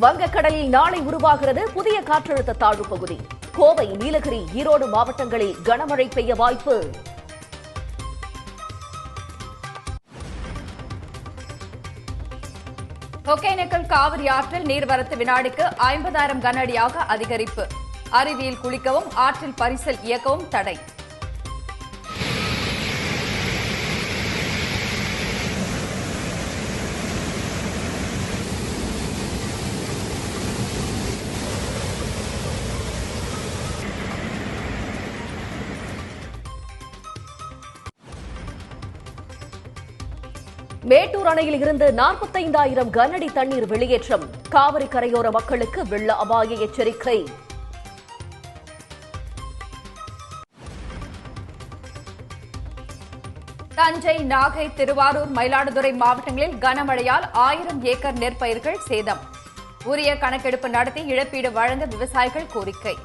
வங்கக்கடலில் நாளை உருவாகிறது புதிய காற்றழுத்த தாழ்வு பகுதி. கோவை, நீலகிரி, ஈரோடு மாவட்டங்களில் கனமழை பெய்ய வாய்ப்பு. ஒகேனக்கல் காவிரி ஆற்றில் நீர்வரத்து வினாடிக்கு 50,000 கன அடியாக அதிகரிப்பு. அருவியில் குளிக்கவும் ஆற்றில் பரிசல் இயக்கவும் தடை. மேட்டூர் அணையில் இருந்து 45,000 கனஅடி தண்ணீர் வெளியேற்றம். காவிரி கரையோர மக்களுக்கு வெள்ள அபாய எச்சரிக்கை. தஞ்சை, நாகை, திருவாரூர், மயிலாடுதுறை மாவட்டங்களில் கனமழையால் 1000 ஏக்கர் நெற்பயிர்கள் சேதம். உரிய கணக்கெடுப்பு நடத்தி இழப்பீடு வழங்க விவசாயிகள் கோரிக்கை.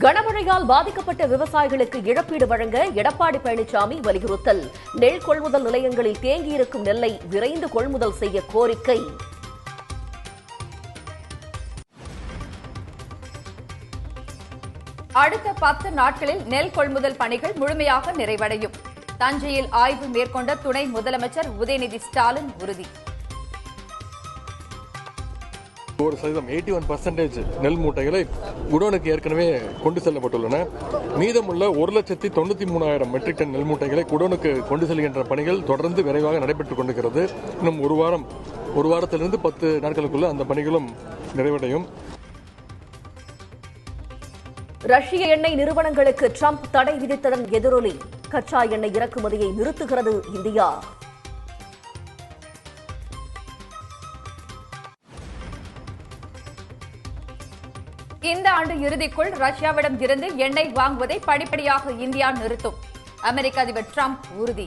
கனமழையால் பாதிக்கப்பட்ட விவசாயிகளுக்கு இழப்பீடு வழங்க எடப்பாடி பழனிசாமி வலியுறுத்தல். நெல் கொள்முதல் நிலையங்களில் தேங்கியிருக்கும் நெல்லை விரைந்து கொள்முதல் செய்ய கோரிக்கை. அடுத்த 10 நாட்களில் நெல் கொள்முதல் பணிகள் முழுமையாக நிறைவடையும். தஞ்சையில் ஆய்வு மேற்கொண்ட துணை முதலமைச்சர் உதயநிதி ஸ்டாலின் உறுதி. 81% நெல் மூட்டைகளை குடோனுக்கு ஏற்கனவே கொண்டு செல்லப்பட்டுள்ளன. மீதமுள்ள 1,93,000 மெட்ரிக் டன் நெல் மூட்டைகளை குடோனுக்கு கொண்டு செல்கின்ற பணிகள் தொடர்ந்து விரைவாக நடைபெற்றுக் கொண்டிருக்கிறது. இன்னும் ஒரு வாரத்திலிருந்து 10 நாட்களுக்குள்ள அந்த பணிகளும் நிறைவடையும். ரஷ்ய எண்ணெய் நிறுவனங்களுக்கு ட்ரம்ப் தடை விதித்ததன் எதிரொலி. கச்சா எண்ணெய் இறக்குமதியை நிறுத்துகிறது இந்தியா. இந்த ஆண்டு இறுதிக்குள் ரஷ்யாவிடம் இருந்து எண்ணெய் வாங்குவதை படிப்படியாக இந்தியா நிறுத்தும். அமெரிக்க அதிபர் ட்ரம்ப் உறுதி.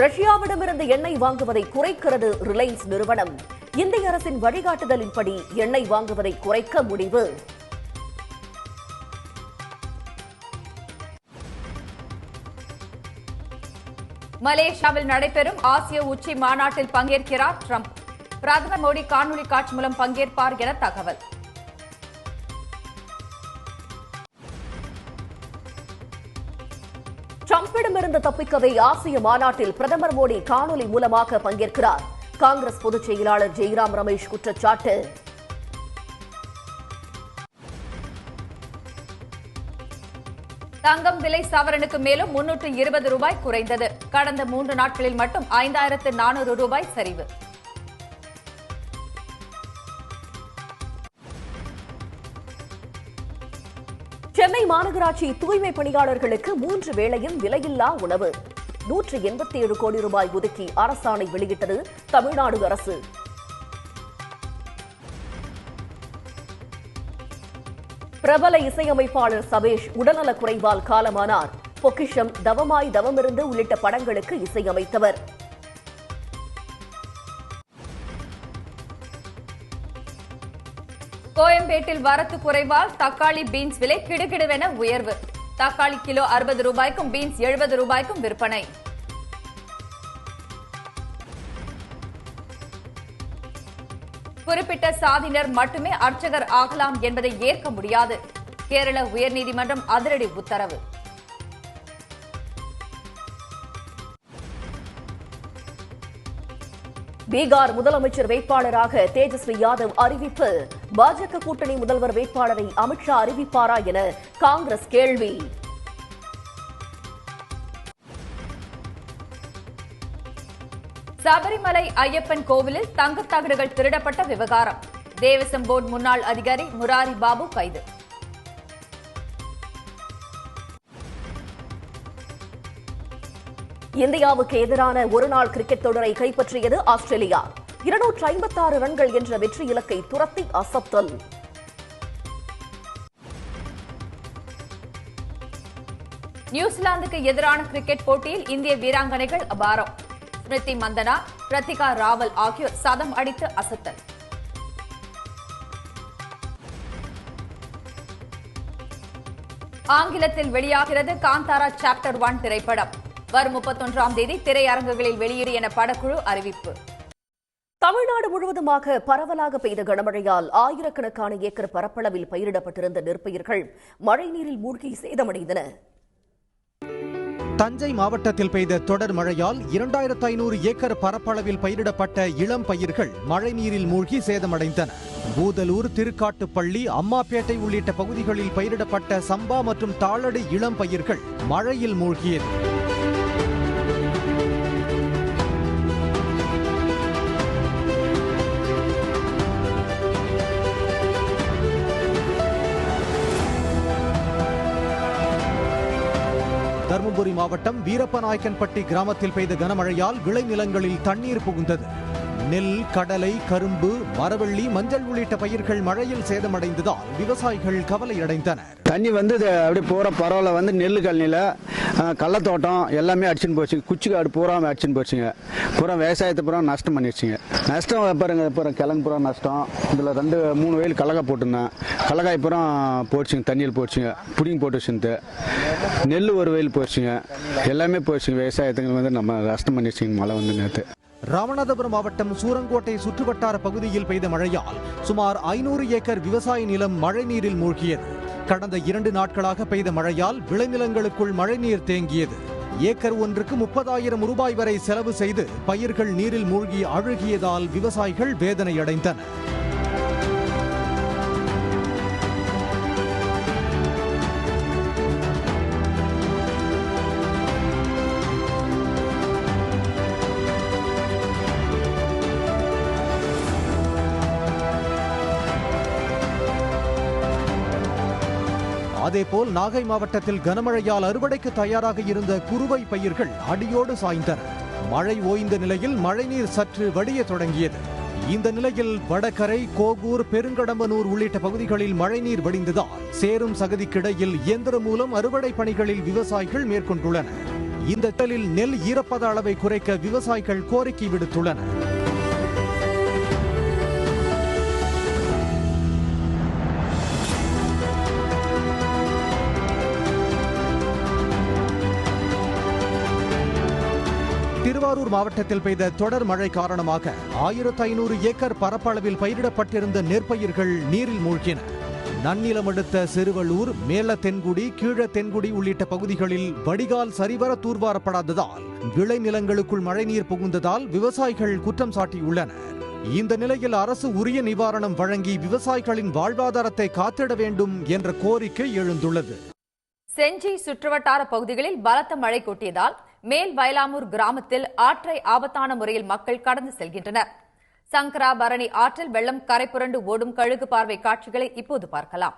ரஷ்யாவிடமிருந்து எண்ணெய் வாங்குவதை குறைக்கிறது ரிலையன்ஸ் நிறுவனம். இந்திய அரசின் வழிகாட்டுதலின்படி எண்ணெய் வாங்குவதை குறைக்க முடிவு. மலேசியாவில் நடைபெறும் ஆசிய உச்சி மாநாட்டில் பங்கேற்கிறார் ட்ரம்ப். பிரதமர் மோடி காணொலி காட்சி மூலம் பங்கேற்பார் என தகவல். ட்ரம்பிடமிருந்து தப்பிக்கவே ஆசிய மாநாட்டில் பிரதமர் மோடி காணொலி மூலமாக பங்கேற்கிறார். காங்கிரஸ் பொதுச் செயலாளர் ஜெய்ராம் ரமேஷ் குற்றச்சாட்டு. தங்கம் விலை சவரனுக்கு மேலும் 320 ரூபாய் குறைந்தது. கடந்த 3 நாட்களில் மட்டும் 5,400 ரூபாய் சரிவு. சென்னை மாநகராட்சி தூய்மை பணியாளர்களுக்கு 3 வேளையும் விலையில்லா உணவு. 187 கோடி ரூபாய் ஒதுக்கி அரசாணை வெளியிட்டது தமிழ்நாடு அரசு. பிரபல இசையமைப்பாளர் சபேஷ் உடல்நலக் குறைவால் காலமானார். பொக்கிஷம், தவமாய் தவமிருந்து உள்ளிட்ட படங்களுக்கு இசையமைத்தவர். கோயம்பேட்டில் வரத்து குறைவால் தக்காளி, பீன்ஸ் விலை கிடுகிடுவென உயர்வு. தக்காளி கிலோ 60 ரூபாய்க்கும் பீன்ஸ் 70 ரூபாய்க்கும் விற்பனை. குறிப்பிட்ட சாதியினர் மட்டுமே அர்ச்சகர் ஆகலாம் என்பதை ஏற்க முடியாது. கேரள உயர்நீதிமன்றம் அதிரடி உத்தரவு. பீகார் முதலமைச்சர் வேட்பாளராக தேஜஸ்வி யாதவ் அறிவிப்பு. பாஜக கூட்டணி முதல்வர் வேட்பாளரை அமித்ஷா அறிவிப்பாரா என காங்கிரஸ் கேள்வி. சபரிமலை ஐயப்பன் கோவிலில் தங்கத் தகடுகள் திருடப்பட்ட விவகாரம். தேவசம் போர்டு முன்னாள் அதிகாரி முராரி பாபு கைது. இந்தியாவுக்கு எதிரான ஒருநாள் கிரிக்கெட் தொடரை கைப்பற்றியது ஆஸ்திரேலியா. 256 ரன்கள் என்ற வெற்றி இலக்கை துரத்தி அசத்தல். நியூசிலாந்துக்கு எதிரான கிரிக்கெட் போட்டியில் இந்திய வீராங்கனைகள் அபாரம். ஸ்மிருதி மந்தனா, பிரத்திகா ராவல் ஆகியோர் சதம் அடித்து அசத்தல். ஆங்கிலத்தில் வெளியாகிறது காந்தாரா சாப்டர் 1 திரைப்படம். வரும் 31ஆம் தேதி திரையரங்குகளில் வெளியீடு என படக்குழு அறிவிப்பு. தமிழ்நாடு முழுவதுமாக பரவலாக பெய்த கனமழையால் ஆயிரக்கணக்கான ஏக்கர் பரப்பளவில் பயிரிடப்பட்டிருந்த நெற்பயிர்கள் மழைநீரில் மூழ்கி சேதமடைந்தன. தஞ்சை மாவட்டத்தில் பெய்த தொடர் மழையால் 2500 ஏக்கர் பரப்பளவில் பயிரிடப்பட்ட இளம் பயிர்கள் மழைநீரில் மூழ்கி சேதமடைந்தன. பூதலூர், திருக்காட்டுப்பள்ளி, அம்மாப்பேட்டை உள்ளிட்ட பகுதிகளில் பயிரிடப்பட்ட சம்பா மற்றும் தாளடி இளம் பயிர்கள் மழையில் மூழ்கியது. தருமபுரி மாவட்டம் வீரப்பநாயக்கன்பட்டி கிராமத்தில் பெய்த கனமழையால் விளைநிலங்களில் தண்ணீர் புகுந்தது. நெல், கடலை, கரும்பு, மரவள்ளி, மஞ்சள் உள்ளிட்ட பயிர்கள் மழையில் சேதமடைந்ததால் விவசாயிகள் கவலையடைந்தனர். தண்ணி அப்படியே பூரா பரவாயில்ல நெல் கழனியில் கள்ளத்தோட்டம் எல்லாமே அடிச்சுன்னு போச்சு. குச்சிக்காடு பூரா அடிச்சுன்னு போச்சுங்க. பூரா விவசாயத்தை பூரா நஷ்டம் பண்ணிடுச்சுங்க. நஷ்டம் பாருங்க, கிழங்கு பூரா நஷ்டம். இதில் 2-3 வயல் கடலக்காய் போட்டிருந்தேன். கடலக்காய் பூரா போச்சுங்க, தண்ணியில் போச்சுங்க. புடிங்க போட்டு வச்சுருந்து நெல் ஒரு வயல் போச்சுங்க. எல்லாமே போச்சுங்க. விவசாயத்துக்கு நம்ம நஷ்டம் பண்ணிடுச்சுங்க மழை நேற்று. ராமநாதபுரம் மாவட்டம் சூரங்கோட்டை சுற்றுவட்டார பகுதியில் பெய்த மழையால் சுமார் 500 ஏக்கர் விவசாய நிலம் மழைநீரில் மூழ்கியது. கடந்த 2 நாட்களாக பெய்த மழையால் விளைநிலங்களுக்குள் மழைநீர் தேங்கியது. ஏக்கர் ஒன்றுக்கு 30,000 ரூபாய் வரை செலவு செய்து பயிர்கள் நீரில் மூழ்கி அழுகியதால் விவசாயிகள் வேதனையடைந்தனர். அதேபோல் நாகை மாவட்டத்தில் கனமழையால் அறுவடைக்கு தயாராக இருந்த குறுவை பயிர்கள் அடியோடு சாய்ந்தன. மழை ஓய்ந்த நிலையில் மழைநீர் சற்று வடிய தொடங்கியது. இந்த நிலையில் வடகரை, கோகூர், பெருங்கடம்பனூர் உள்ளிட்ட பகுதிகளில் மழைநீர் வடிந்ததால் சேரும் சகதிக்கிடையில் இயந்திரம் மூலம் அறுவடை பணிகளில் விவசாயிகள் மேற்கொண்டுள்ளனர். இந்த இடத்தில் நெல் ஈரப்பத அளவை குறைக்க விவசாயிகள் கோரிக்கை விடுத்துள்ளனர். திருவாரூர் மாவட்டத்தில் பெய்த தொடர் மழை காரணமாக 1500 ஏக்கர் பரப்பளவில் பயிரிடப்பட்டிருந்த நெற்பயிர்கள் நீரில் மூழ்கின. நன்னிலம் அடுத்த சிறுவள்ளூர், மேல தென்குடி, கீழ தென்குடி உள்ளிட்ட பகுதிகளில் வடிகால் சரிவர தூர்வாரப்படாததால் விளைநிலங்களுக்குள் மழைநீர் புகுந்ததால் விவசாயிகள் குற்றம் சாட்டியுள்ளனர். இந்த நிலையில் அரசு உரிய நிவாரணம் வழங்கி விவசாயிகளின் வாழ்வாதாரத்தை காத்திட வேண்டும் என்ற கோரிக்கை எழுந்துள்ளது. செஞ்சி சுற்றுவட்டார பகுதிகளில் பலத்த மழை கொட்டியதால் மேல் வயலாமூர் கிராமத்தில் ஆற்றை ஆபத்தான முறையில் மக்கள் கடந்து செல்கின்றனர். சங்கராபரணி ஆற்றில் வெள்ளம் கரைபுரண்டு ஓடும் கழுகு பார்வை காட்சிகளை இப்போது பார்க்கலாம்.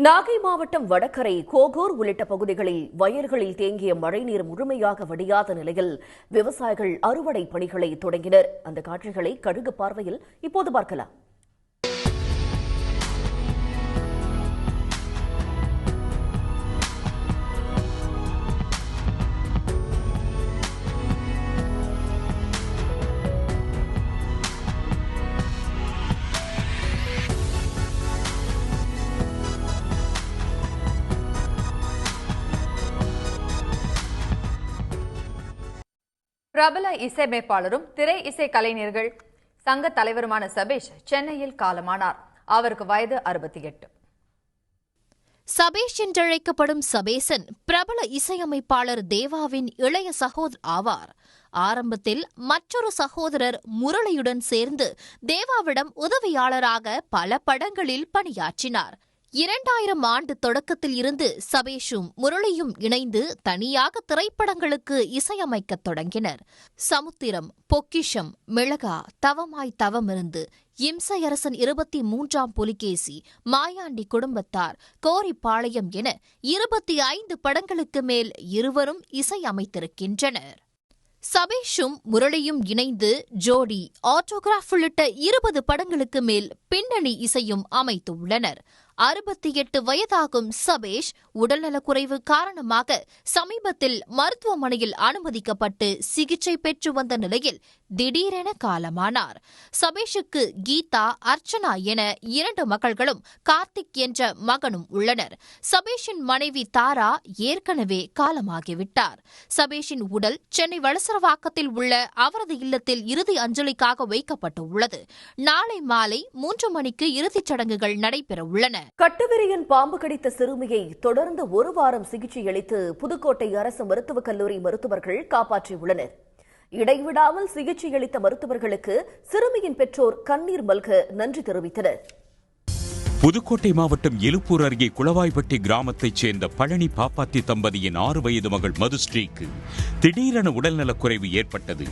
நாகை மாவட்டம் வடகரை, கோகூர் உள்ளிட்ட பகுதிகளில் வயல்களில் தேங்கிய மழைநீர் முழுமையாக வடியாத நிலையில் விவசாயிகள் அறுவடை பணிகளை தொடங்கினர். அந்த காட்சிகளை கழுகு பார்வையில் இப்போது பார்க்கலாம். பிரபல இசையமைப்பாளரும் திரை இசை கலைஞர்கள் சங்க தலைவருமான சபேஷ் சென்னையில் காலமானார். அவருக்கு வயது 68. சபேஷ் என்றழைக்கப்படும் சபேசன் பிரபல இசையமைப்பாளர் தேவாவின் இளைய சகோதரர் ஆவார். ஆரம்பத்தில் மற்றொரு சகோதரர் முரளியுடன் சேர்ந்து தேவாவிடம் உதவியாளராக பல படங்களில் பணியாற்றினார். 2000 ஆண்டு தொடக்கத்தில் இருந்து சபேஷும் முரளியும் இணைந்து தனியாக திரைப்படங்களுக்கு இசையமைக்கத் தொடங்கினர். சமுத்திரம், பொக்கிஷம், மிளகா, தவமாய் தவமிருந்து, இம்சையரசன் 23ஆம் புலிகேசி, மாயாண்டி குடும்பத்தார், கோரிப்பாளையம் என 25 படங்களுக்கு மேல் இருவரும் இசையமைத்திருக்கின்றனர். சபேஷும் முரளியும் இணைந்து ஜோடி, ஆட்டோகிராஃப் உள்ளிட்ட 20 படங்களுக்கு மேல் பின்னணி இசையும் அமைத்துள்ளனர். 68 வயதாகும் சபேஷ் உடல்நலக்குறைவு காரணமாக சமீபத்தில் மருத்துவமனையில் அனுமதிக்கப்பட்டு சிகிச்சை பெற்று வந்த நிலையில் திடீரென காலமானார். சபேஷுக்கு கீதா, அர்ச்சனா என 2 மகள்களும் கார்த்திக் என்ற மகனும் உள்ளனர். சபேஷின் மனைவி தாரா ஏற்கனவே காலமாகிவிட்டார். சபேஷின் உடல் சென்னை வளசரவாக்கத்தில் உள்ள அவரது இல்லத்தில் இறுதி அஞ்சலிக்காக வைக்கப்பட்டுள்ளது. நாளை மாலை 3 மணிக்கு இறுதிச் சடங்குகள் நடைபெறவுள்ளன. கட்டுவிரியன் பாம்பு கடித்த சிறுமியை தொடர்ந்து 1 வாரம் சிகிச்சை அளித்து புதுக்கோட்டை அரசு மருத்துவக் கல்லூரி மருத்துவர்கள் காப்பாற்றியுள்ளனர். இடைவிடாமல் சிகிச்சை அளித்த மருத்துவர்களுக்கு சிறுமியின் பெற்றோர் கண்ணீர் மல்க நன்றி தெரிவித்தனர். புதுக்கோட்டை மாவட்டம் எழுப்பூர் அருகே குளவாய்பட்டி கிராமத்தைச் சேர்ந்த பழனி பாப்பாத்தி தம்பதியின் 6 வயது மகள் மதுஸ்ரீக்கு திடீரென உடல்நலக்குறைவு ஏற்பட்டது.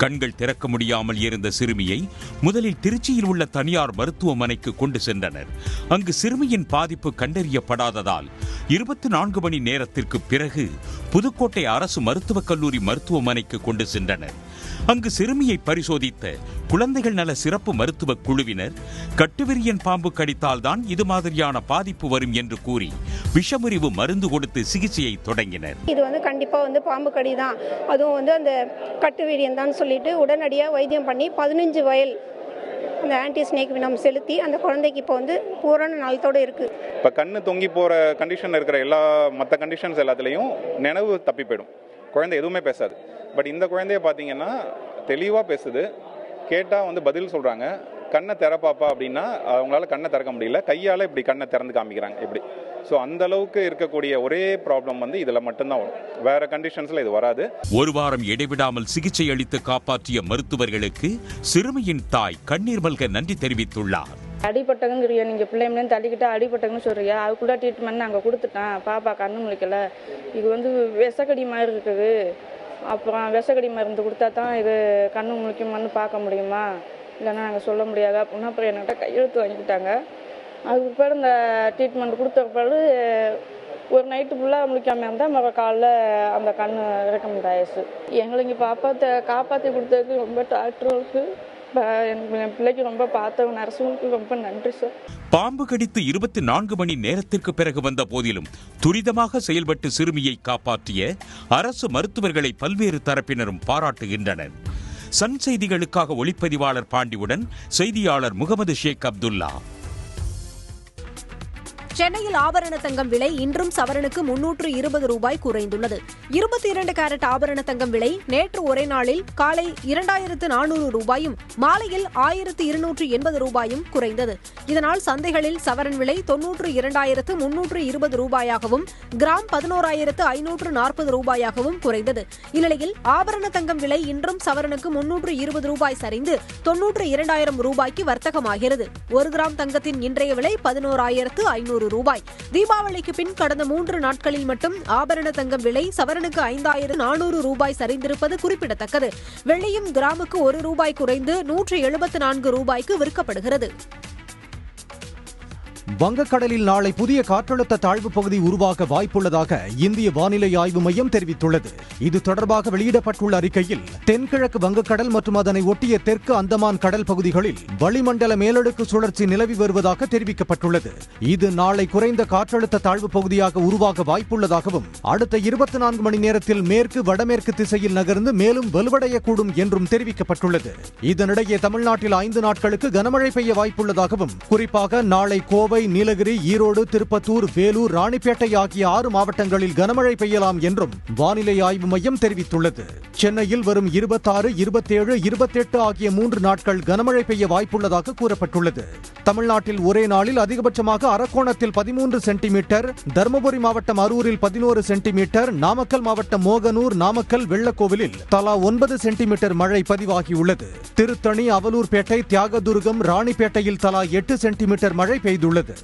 கண்கள் திறக்க முடியாமல் இருந்த சிறுமியை முதலில் திருச்சியில் உள்ள தனியார் மருத்துவமனைக்கு கொண்டு சென்றனர். அங்கு சிறுமியின் பாதிப்பு கண்டறியப்படாததால் 24 மணி நேரத்திற்கு பிறகு புதுக்கோட்டை அரசு மருத்துவக் கல்லூரி மருத்துவமனைக்கு கொண்டு சென்றனர். அங்கு சிறுமியை பரிசோதித்த குழந்தைகள் நல சிறப்பு மருத்துவ குழுவினர் கட்டுவிரியன் பாம்பு கடித்தால்தான் இது மாதிரியான பாதிப்பு வரும் என்று கூறி விஷமுறிவு மருந்து கொடுத்து சிகிச்சையை தொடங்கினர். இது கண்டிப்பா பாம்பு கடி தான், அதுவும் அந்த கட்டுவிரியன் தான் சொல்லிட்டு உடனடியாக வைத்தியம் பண்ணி 15 வயல் அந்த ஆன்டி ஸ்னேக் வினம் செலுத்தி அந்த குழந்தைக்கு இப்போ பூரண நலத்தோடு இருக்கு. இப்போ கண்ணு தொங்கி போற கண்டிஷன் இருக்கிற எல்லா மற்ற கண்டிஷன்ஸ் எல்லாத்துலேயும் நினைவு தப்பி போயிடும். குழந்தை எதுவுமே பேசாது. பட் இந்த குழந்தைய பார்த்தீங்கன்னா தெளிவாக பேசுது, கேட்டால் பதில் சொல்கிறாங்க. கண்ணை திறப்பாப்பா அப்படின்னா அவங்களால கண்ணை திறக்க முடியல, கையால் இப்படி கண்ணை திறந்து காமிக்கிறாங்க இப்படி. ஸோ அந்த அளவுக்கு இருக்கக்கூடிய ஒரே ப்ராப்ளம் இதில் மட்டும்தான் வரும், வேற கண்டிஷன்ஸில் இது வராது. 1 வாரம் இடைவிடாமல் சிகிச்சை அளித்து காப்பாற்றிய மருத்துவர்களுக்கு சிறுமியின் தாய் கண்ணீர் மல்க நன்றி தெரிவித்துள்ளார். அடிபட்டதுங்கிறியா, நீங்கள் பிள்ளைங்களேன்னு தள்ளிக்கிட்டா அடிபட்டதுன்னு சொல்கிறியா, அதுக்குள்ள ட்ரீட்மெண்ட் நாங்கள் கொடுத்துட்டேன், பாப்பா கண்ணு முழிக்கல, இது விஷக்கடி மாதிரி இருக்குது, அப்புறம் விஷக்கடி மருந்து கொடுத்தா தான் இது கண்ணு முழிக்குமான்னு பார்க்க முடியுமா, இல்லைன்னா நாங்கள் சொல்ல முடியாது அப்படின்னா அப்புறம் என்கிட்ட கையெழுத்து வாங்கிக்கிட்டாங்க. அதுக்கு பிறகு இந்த ட்ரீட்மெண்ட் கொடுத்த பிறகு ஒரு நைட்டு ஃபுல்லாக முழிக்காமல் இருந்தால் மறு காலைல அந்த கண்ணு ரெக்கமெண்ட் ஆயிடுச்சு. எங்களுக்கு காப்பாற்றி கொடுத்ததுக்கு ரொம்ப டாக்டர்களுக்கு, என் பிள்ளைக்கு ரொம்ப பார்த்த நர்ஸுங்களுக்கு ரொம்ப நன்றி சார். பாம்பு கடித்து 24 மணி நேரத்திற்கு பிறகு வந்த போதிலும் துரிதமாக செயல்பட்டு சிறுமியை காப்பாற்றிய அரசு மருத்துவர்களை பல்வேறு தரப்பினரும் பாராட்டுகின்றனர். சன் செய்திகளுக்காக ஒளிப்பதிவாளர் பாண்டியுடன் செய்தியாளர் முகமது ஷேக் அப்துல்லா. சென்னையில் ஆபரண தங்கம் விலை இன்றும் சவரனுக்கு 320 ரூபாய் குறைந்துள்ளது. 22 கேரட் ஆபரண தங்கம் விலை நேற்று ஒரே நாளில் காலை 2400 ரூபாயும் மாலையில் 1280 ரூபாயும் குறைந்தது. இதனால் சந்தைகளில் சவரன் விலை 92,320 ரூபாயாகவும் கிராம் 11,540 ரூபாயாகவும் குறைந்தது. இந்நிலையில் ஆபரண தங்கம் விலை இன்றும் சவரனுக்கு 320 ரூபாய் சரிந்து 92,000 ரூபாய்க்கு வர்த்தகமாகிறது. 1 கிராம் தங்கத்தின் இன்றைய விலை 11,500 ரூபாய். தீபாவளிக்கு பின் கடந்த 3 நாட்களில் மட்டும் ஆபரண தங்கம் விலை சவரனுக்கு 5,400 ரூபாய் சரிந்திருப்பது குறிப்பிடத்தக்கது. வெள்ளியும் கிராமுக்கு 1 ரூபாய் குறைந்து 174 ரூபாய்க்கு விற்கப்படுகிறது. வங்கக்கடலில் நாளை புதிய காற்றழுத்த தாழ்வு பகுதி உருவாக வாய்ப்புள்ளதாக இந்திய வானிலை ஆய்வு மையம் தெரிவித்துள்ளது. இது தொடர்பாக வெளியிடப்பட்டுள்ள அறிக்கையில் தென்கிழக்கு வங்கக்கடல் மற்றும் அதனை ஒட்டிய தெற்கு அந்தமான் கடல் பகுதிகளில் வளிமண்டல மேலடுக்கு சுழற்சி நிலவி வருவதாக தெரிவிக்கப்பட்டுள்ளது. இது நாளை குறைந்த காற்றழுத்த தாழ்வு பகுதியாக உருவாக வாய்ப்புள்ளதாகவும் அடுத்த 24 மணி நேரத்தில் மேற்கு வடமேற்கு திசையில் நகர்ந்து மேலும் வலுவடையக்கூடும் என்றும் தெரிவிக்கப்பட்டுள்ளது. இதனிடையே தமிழ்நாட்டில் 5 நாட்களுக்கு கனமழை பெய்ய வாய்ப்புள்ளதாகவும் குறிப்பாக நாளை கோவை, நீலகிரி, ஈரோடு, திருப்பத்தூர், வேலூர், ராணிப்பேட்டை ஆகிய 6 மாவட்டங்களில் கனமழை பெய்யலாம் என்றும் வானிலை ஆய்வு மையம் தெரிவித்துள்ளது. சென்னையில் வரும் 26, 27, 28 ஆகிய 3 நாட்கள் கனமழை பெய்ய வாய்ப்புள்ளதாக கூறப்பட்டுள்ளது. தமிழ்நாட்டில் ஒரே நாளில் அதிகபட்சமாக அரக்கோணத்தில் 13 சென்டிமீட்டர், தருமபுரி மாவட்டம் அரூரில் 11 சென்டிமீட்டர், நாமக்கல் மாவட்டம் மோகனூர், நாமக்கல், வெள்ளக்கோவிலில் தலா 9 சென்டிமீட்டர் மழை பதிவாகியுள்ளது. திருத்தணி, அவலூர்பேட்டை, தியாகதுர்கம், ராணிப்பேட்டையில் தலா 8 சென்டிமீட்டர் மழை பெய்துள்ளது.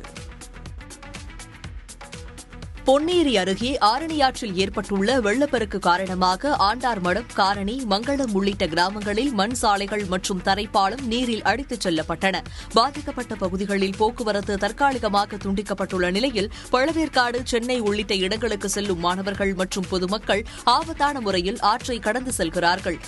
பொன்னேரி அருகே ஆரணியாற்றில் ஏற்பட்டுள்ள வெள்ளப்பெருக்கு காரணமாக ஆண்டார்மடம், காரணி, மங்களம் உள்ளிட்ட கிராமங்களில் மண் சாலைகள் மற்றும் தரைப்பாலம் நீரில் அடித்துச் செல்லப்பட்டன. பாதிக்கப்பட்ட பகுதிகளில் போக்குவரத்து தற்காலிகமாக துண்டிக்கப்பட்டுள்ள நிலையில் பழவேற்காடு, சென்னை உள்ளிட்ட இடங்களுக்கு செல்லும் மாணவர்கள் மற்றும் பொதுமக்கள் ஆபத்தான முறையில் ஆற்றை கடந்து செல்கிறார்கள்.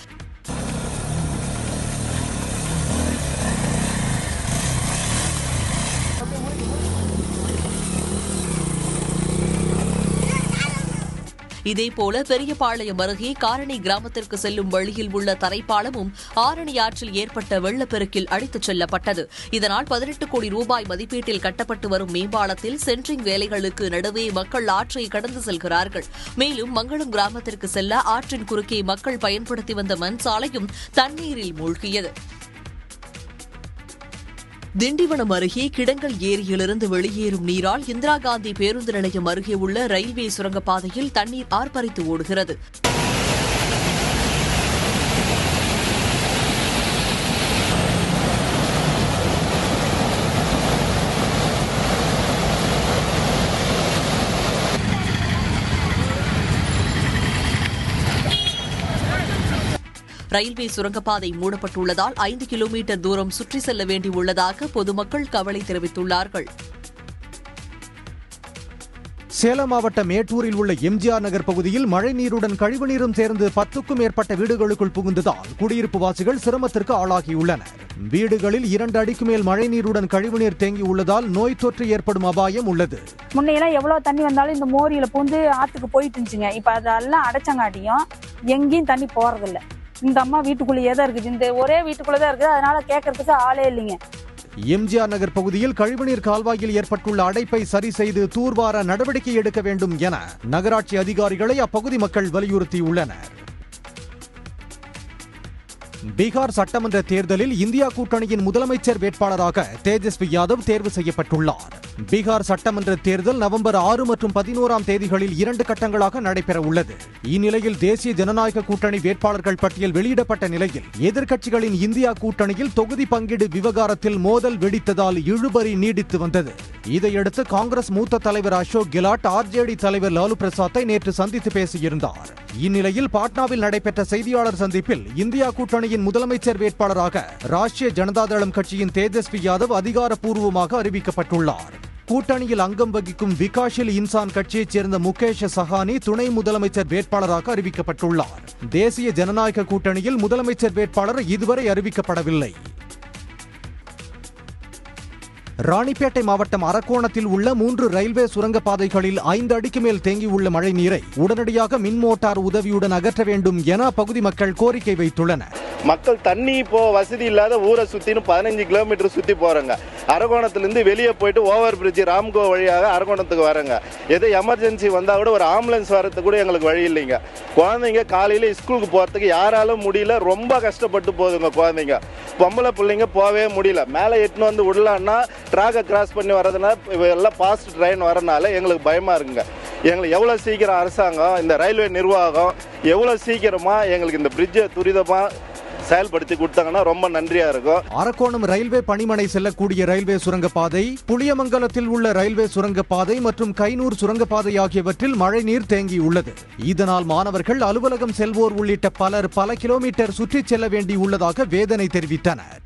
இதேபோல பெரியபாளையம் அருகே காரணி கிராமத்திற்கு செல்லும் வழியில் உள்ள தரைப்பாலமும் ஆரணி ஆற்றில் ஏற்பட்ட வெள்ளப்பெருக்கில் அடித்துச் செல்லப்பட்டது. இதனால் 18 கோடி ரூபாய் மதிப்பீட்டில் கட்டப்பட்டு வரும் மேம்பாலத்தில் சென்ட்ரிங் வேலைகளுக்கு நடுவே மக்கள் ஆற்றை கடந்து செல்கிறார்கள். மேலும் மங்களம் கிராமத்திற்கு செல்ல ஆற்றின் குறுக்கே மக்கள் பயன்படுத்தி வந்த மண் சாலையும் தண்ணீரில் மூழ்கியது. திண்டிவனம் அருகே கிடங்கல் ஏரியிலிருந்து வெளியேறும் நீரால் இந்திரா காந்தி பேருந்து நிலையம் அருகே உள்ள ரயில்வே சுரங்கப்பாதையில் தண்ணீர் ஆர்ப்பரித்து ஓடுகிறது. ரயில்வே சுரங்கப்பாதை மூடப்பட்டுள்ளதால் 5 கிலோமீட்டர் தூரம் சுற்றி செல்ல வேண்டியுள்ளதாக பொதுமக்கள் கவலை தெரிவித்துள்ளார்கள். சேலம் மாவட்டம் மேட்டூரில் உள்ள எம்ஜிஆர் நகர் பகுதியில் மழைநீருடன் கழிவுநீரும் சேர்ந்து 10க்கும் மேற்பட்ட வீடுகளுக்குள் புகுந்ததால் குடியிருப்பு வாசிகள் சிரமத்திற்கு ஆளாகியுள்ளனர். வீடுகளில் 2 அடிக்கு மேல் மழைநீருடன் கழிவுநீர் தேங்கியுள்ளதால் நோய் தொற்று ஏற்படும் அபாயம் உள்ளது. முன்னையெல்லாம் எவ்வளவு தண்ணி வந்தாலும் இந்த மோரியில பூந்து ஆத்துக்கு போயிட்டு இருந்துச்சுங்க. இப்ப அதெல்லாம் அடைச்சங்காட்டியும் எங்கேயும் தண்ணி போறதில்ல. இந்த அம்மா வீட்டுக்குள்ளேயே தான் இருக்குது, இந்த ஒரே வீட்டுக்குள்ளதான் இருக்குது, அதனால கேட்கறதுக்கு ஆளே இல்லைங்க. எம்ஜிஆர் நகர் பகுதியில் கழிவுநீர் கால்வாயில் ஏற்பட்டுள்ள அடைப்பை சரி செய்து தூர்வார நடவடிக்கை எடுக்க வேண்டும் என நகராட்சி அதிகாரிகளை அப்பகுதி மக்கள் வலியுறுத்தியுள்ளனர். பீகார் சட்டமன்ற தேர்தலில் இந்தியா கூட்டணியின் முதலமைச்சர் வேட்பாளராக தேஜஸ்வி யாதவ் தேர்வு செய்யப்பட்டுள்ளார். பீகார் சட்டமன்ற தேர்தல் நவம்பர் 6 மற்றும் 11ஆம் தேதிகளில் 2 கட்டங்களாக நடைபெற உள்ளது. இந்நிலையில் தேசிய ஜனநாயக கூட்டணி வேட்பாளர்கள் பட்டியல் வெளியிடப்பட்ட நிலையில் எதிர்க்கட்சிகளின் இந்தியா கூட்டணியில் தொகுதி பங்கீடு விவகாரத்தில் மோதல் வெடித்ததால் இழுபறி நீடித்து வந்தது. இதையடுத்து காங்கிரஸ் மூத்த தலைவர் அசோக் கெலாட் ஆர்ஜேடி தலைவர் லாலு பிரசாத்தை நேற்று சந்தித்து பேசியிருந்தார். இந்நிலையில் பாட்னாவில் நடைபெற்ற செய்தியாளர் சந்திப்பில் இந்தியா கூட்டணியின் முதலமைச்சர் வேட்பாளராக ராஷ்டிரிய ஜனதாதளம் கட்சியின் தேஜஸ்வி யாதவ் அதிகாரப்பூர்வமாக அறிவிக்கப்பட்டுள்ளார். கூட்டணியில் அங்கம் வகிக்கும் விகாஷில் இன்சான் கட்சியைச் சேர்ந்த முகேஷ் சஹானி துணை முதலமைச்சர் வேட்பாளராக அறிவிக்கப்பட்டுள்ளார். தேசிய ஜனநாயக கூட்டணியில் முதலமைச்சர் வேட்பாளர் இதுவரை அறிவிக்கப்படவில்லை. ராணிப்பேட்டை மாவட்டம் அரக்கோணத்தில் உள்ள 3 ரயில்வே சுரங்கப்பாதைகளில் 5 அடிக்கு மேல் தேங்கியுள்ள மழை நீரை உடனடியாக மின் மோட்டார் உதவியுடன் அகற்ற வேண்டும் என அப்பகுதி மக்கள் கோரிக்கை வைத்துள்ளனர். மக்கள் தண்ணி இப்போ வசதி இல்லாத ஊரை சுத்தின்னு 15 கிலோமீட்டர் சுத்தி போறாங்க. அரக்கோணத்திலிருந்து வெளியே போயிட்டு ஓவர் பிரிட்ஜ் ராம்கோ வழியாக அரக்கோணத்துக்கு வராங்க. எது எமர்ஜென்சி வந்தா கூட ஒரு ஆம்புலன்ஸ் வரதுக்கு கூட எங்களுக்கு வழி இல்லைங்க. குழந்தைங்க காலையில ஸ்கூலுக்கு போறதுக்கு யாராலும் முடியல, ரொம்ப கஷ்டப்பட்டு போகுதுங்க குழந்தைங்க. பொம்பளை பிள்ளைங்க போவே முடியல. மேலே எட்டுன்னு வந்து விடலான்னா ட்ராக்கை கிராஸ் பண்ணி வர்றதுனால எல்லாம் ஃபாஸ்ட் ட்ரெயின் வரனால எங்களுக்கு பயமா இருக்குங்க. எங்களுக்கு எவ்வளோ சீக்கிரம் அரசாங்கம், இந்த ரயில்வே நிர்வாகம் எவ்வளோ சீக்கிரமா எங்களுக்கு இந்த பிரிட்ஜை துரிதமா செயல்படுத்தி கொடுத்தாங்கன்னா ரொம்ப நன்றியா இருக்கும். அரக்கோணம் ரயில்வே பணிமனை செல்லக்கூடிய ரயில்வே சுரங்கப்பாதை, புளியமங்கலத்தில் உள்ள ரயில்வே சுரங்கப்பாதை மற்றும் கைனூர் சுரங்கப்பாதை ஆகியவற்றில் மழைநீர் தேங்கியுள்ளது. இதனால் மாணவர்கள், அலுவலகம் செல்வோர் உள்ளிட்ட பலர் பல கிலோமீட்டர் சுற்றிச் செல்ல வேண்டியுள்ளதாக வேதனை தெரிவித்தனர்.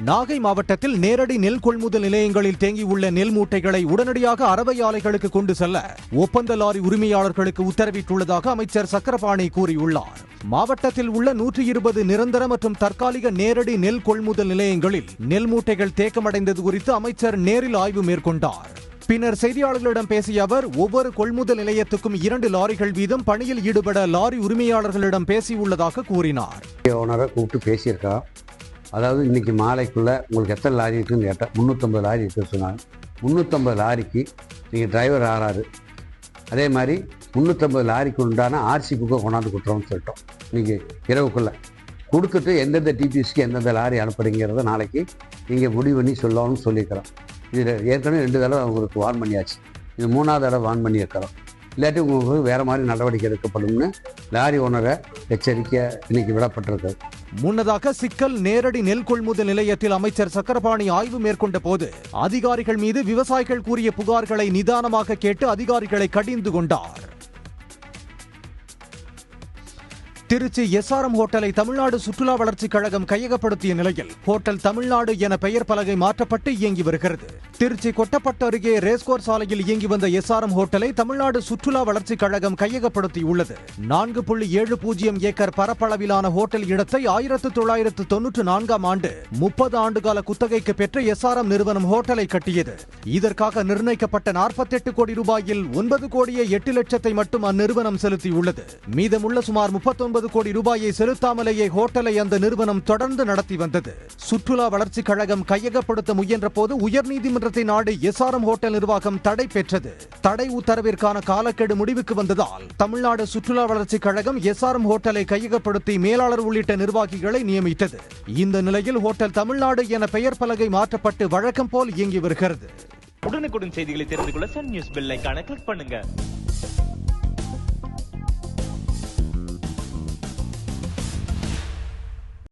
நாகை மாவட்டத்தில் நேரடி நெல் கொள்முதல் நிலையங்களில் தேங்கியுள்ள நெல் மூட்டைகளை உடனடியாக அரவை ஆலைகளுக்கு கொண்டு செல்ல ஒப்பந்த லாரி உரிமையாளர்களுக்கு உத்தரவிட்டுள்ளதாக அமைச்சர் சக்கரபாணி கூறியுள்ளார். மாவட்டத்தில் உள்ள 120 நிரந்தர மற்றும் தற்காலிக நேரடி நெல் கொள்முதல் நிலையங்களில் நெல் மூட்டைகள் தேக்கமடைந்தது குறித்து அமைச்சர் நேரில் ஆய்வு மேற்கொண்டார். பின்னர் செய்தியாளர்களிடம் பேசிய அவர், ஒவ்வொரு கொள்முதல் நிலையத்துக்கும் 2 லாரிகள் வீதம் பணியில் ஈடுபட லாரி உரிமையாளர்களிடம் பேசியுள்ளதாக கூறினார். அதாவது இன்னைக்கு மாலைக்குள்ள உங்களுக்கு எத்தனை லாரி இருக்குன்னு கேட்டால் 350 லாரி இருக்குன்னு சொன்னாங்க. 350 லாரிக்கு நீங்கள் டிரைவர் ஆறாரு. அதே மாதிரி 350 லாரிக்கு உண்டான ஆர்சி புக்கை கொண்டாந்து கொடுத்துறோம்னு சொல்லிட்டோம். நீங்கள் இரவுக்குள்ளே கொடுத்துட்டு எந்தெந்த டிபிஎஸ்க்கு எந்தெந்த லாரி அனுப்புறீங்கிறத நாளைக்கு நீங்கள் முடிவு பண்ணி சொல்லணும்னு சொல்லியிருக்கிறோம். இதில் ஏற்கனவே 2 தடவை உங்களுக்கு வார்ன் பண்ணியாச்சு. இது 3வது தடவை வார்ன் பண்ணியிருக்கிறோம். இல்லாட்டி உங்களுக்கு வேறு மாதிரி நடவடிக்கை எடுக்கப்படும்னு லாரி ஓனரை எச்சரிக்கை இன்னைக்கு விடப்பட்டிருக்கு. முன்னதாக சிக்கல் நேரடி நெல் கொள்முதல் நிலையத்தில் அமைச்சர் சக்கரபாணி ஆய்வு மேற்கொண்ட போது அதிகாரிகள் மீது விவசாயிகள் கூறிய புகார்களை நிதானமாக கேட்டு அதிகாரிகளை கடிந்து கொண்டார். திருச்சி SRM ஹோட்டலை தமிழ்நாடு சுற்றுலா வளர்ச்சிக் கழகம் கையகப்படுத்திய நிலையில் ஹோட்டல் தமிழ்நாடு என பெயர் பலகை மாற்றப்பட்டு இயங்கி வருகிறது. திருச்சி கொட்டப்பட்டு அருகே ரேஸ்கோர் சாலையில் இயங்கி வந்த SRM ஹோட்டலை தமிழ்நாடு சுற்றுலா வளர்ச்சிக் கழகம் கையகப்படுத்தியுள்ளது. 4.70 ஏக்கர் பரப்பளவிலான ஹோட்டல் இடத்தை 1994ஆம் ஆண்டு 30 ஆண்டுகால குத்தகைக்கு பெற்ற SRM நிறுவனம் ஹோட்டலை கட்டியது. இதற்காக நிர்ணயிக்கப்பட்ட 48 கோடி ரூபாயில் 9,08,00,000 மட்டும் அந்நிறுவனம் செலுத்தியுள்ளது. மீதமுள்ள சுமார் 39 கோடி ரூபாயை செலுத்தாமலேயே ஹோட்டலை அந்த நிறுவனம் தொடர்ந்து நடத்தி வந்தது. சுற்றுலா வளர்ச்சிக் கழகம் கையகப்படுத்த முயன்ற போது உயர்நீதிமன்றத்தை நாடி SRM ஹோட்டல் நிர்வாகம் தடை பெற்றது. தடை உத்தரவிற்கான காலக்கெடு முடிவுக்கு வந்ததால் தமிழ்நாடு சுற்றுலா வளர்ச்சிக் கழகம் SRM ஹோட்டலை கையகப்படுத்தி மேலாளர் உள்ளிட்ட நிர்வாகிகளை நியமித்தது. இந்த நிலையில் ஹோட்டல் தமிழ்நாடு என பெயர் பலகை மாற்றப்பட்டு வழக்கம் போல் இயங்கி வருகிறது. உடனுக்குடன் செய்திகளை தெரிந்து கொள்ள சன் நியூஸ் பெல் ஐகானை கிளிக் பண்ணுங்க.